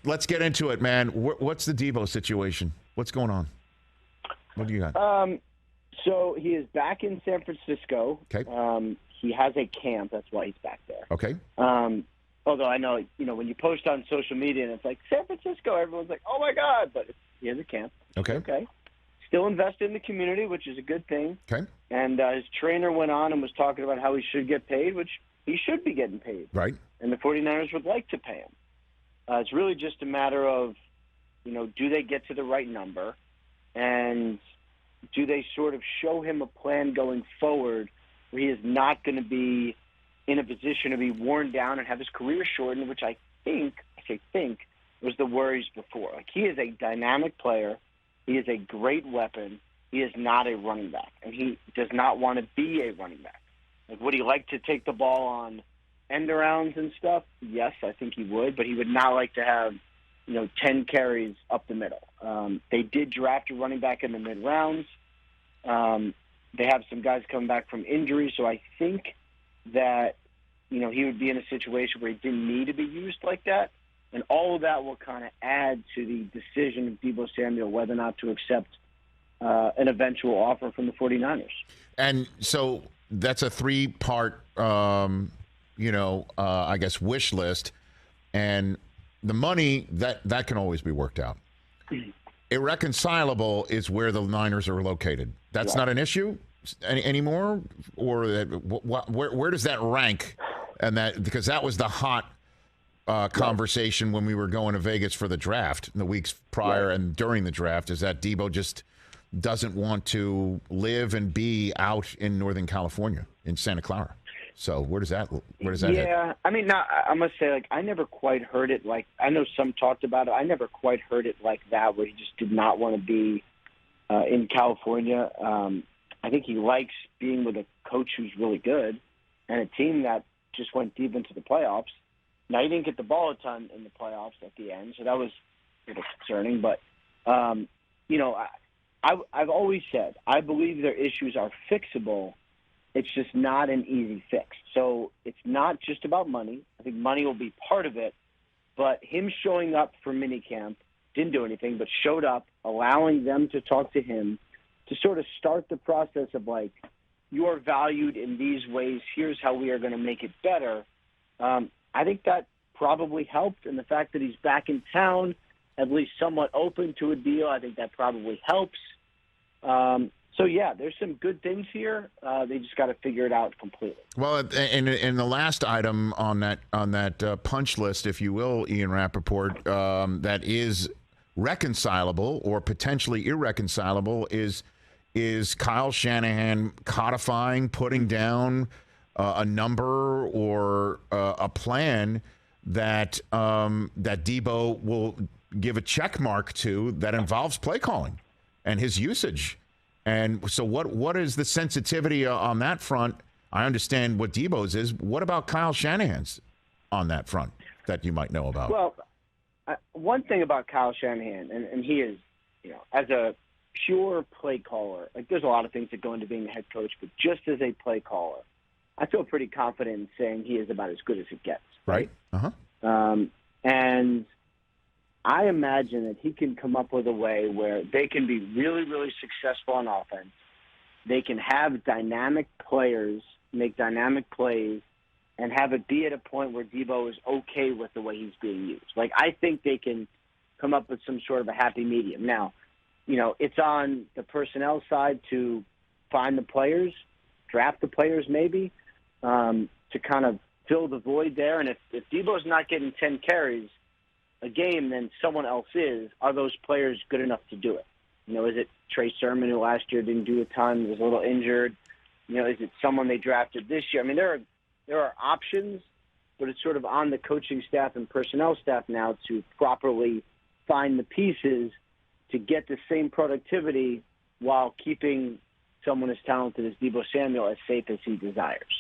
let's get into it, man. What's the Deebo situation? What's going on? What do you got? So he is back in San Francisco. Okay. He has a camp. That's why he's back there. Okay. Although I know, when you post on social media and it's like San Francisco, everyone's like, oh, my God. But he has a camp. Okay. Still invested in the community, which is a good thing. Okay. And his trainer went on and was talking about how he should get paid, which he should be getting paid. Right. And the 49ers would like to pay him. It's really just a matter of, do they get to the right number? And do they sort of show him a plan going forward where he is not going to be in a position to be worn down and have his career shortened, which I think was the worries before. Like, he is a dynamic player. He is a great weapon. He is not a running back, and he does not want to be a running back. Like, would he like to take the ball on end arounds and stuff? Yes, I think he would, but he would not like to have, 10 carries up the middle. They did draft a running back in the mid-rounds. They have some guys coming back from injury, so I think that, he would be in a situation where he didn't need to be used like that. And all of that will kind of add to the decision of Deebo Samuel whether or not to accept an eventual offer from the 49ers. And so that's a three-part, I guess, wish list. And the money, that can always be worked out. Irreconcilable is where the Niners are located. That's not an issue anymore? Or where does that rank? And because that was the hot conversation when we were going to Vegas for the draft in the weeks prior and during the draft, is that Deebo just doesn't want to live and be out in Northern California, in Santa Clara. So where does that hit? I mean, I must say, I never quite heard it like, I know some talked about it. I never quite heard it like that, where he just did not want to be in California. I think he likes being with a coach who's really good and a team that just went deep into the playoffs. Now, he didn't get the ball a ton in the playoffs at the end, so that was a little concerning. But, I've always said I believe their issues are fixable. It's just not an easy fix. So it's not just about money. I think money will be part of it. But him showing up for minicamp, didn't do anything, but showed up, allowing them to talk to him to sort of start the process of, like, you are valued in these ways. Here's how we are going to make it better. I think that probably helped. And the fact that he's back in town, at least somewhat open to a deal, I think that probably helps. So, yeah, there's some good things here. They just got to figure it out completely. Well, and the last item on that punch list, if you will, Ian Rapoport, that is reconcilable or potentially irreconcilable is Kyle Shanahan codifying, putting down a number or a plan that Deebo will give a check mark to that involves play calling and his usage. And so what is the sensitivity on that front? I understand what Deebo's is. What about Kyle Shanahan's on that front that you might know about? Well, one thing about Kyle Shanahan, and he is, as a pure play caller, like, there's a lot of things that go into being a head coach, but just as a play caller, I feel pretty confident in saying he is about as good as it gets. Right. And I imagine that he can come up with a way where they can be really, really successful on offense. They can have dynamic players make dynamic plays and have it be at a point where Deebo is okay with the way he's being used. Like, I think they can come up with some sort of a happy medium. Now, it's on the personnel side to find the players, draft the players maybe, to kind of fill the void there. And if Deebo's not getting 10 carries a game, then someone else is. Are those players good enough to do it? Is it Trey Sermon, who last year didn't do a ton, was a little injured? Is it someone they drafted this year? I mean, there are options, but it's sort of on the coaching staff and personnel staff now to properly find the pieces to get the same productivity while keeping someone as talented as Deebo Samuel as safe as he desires.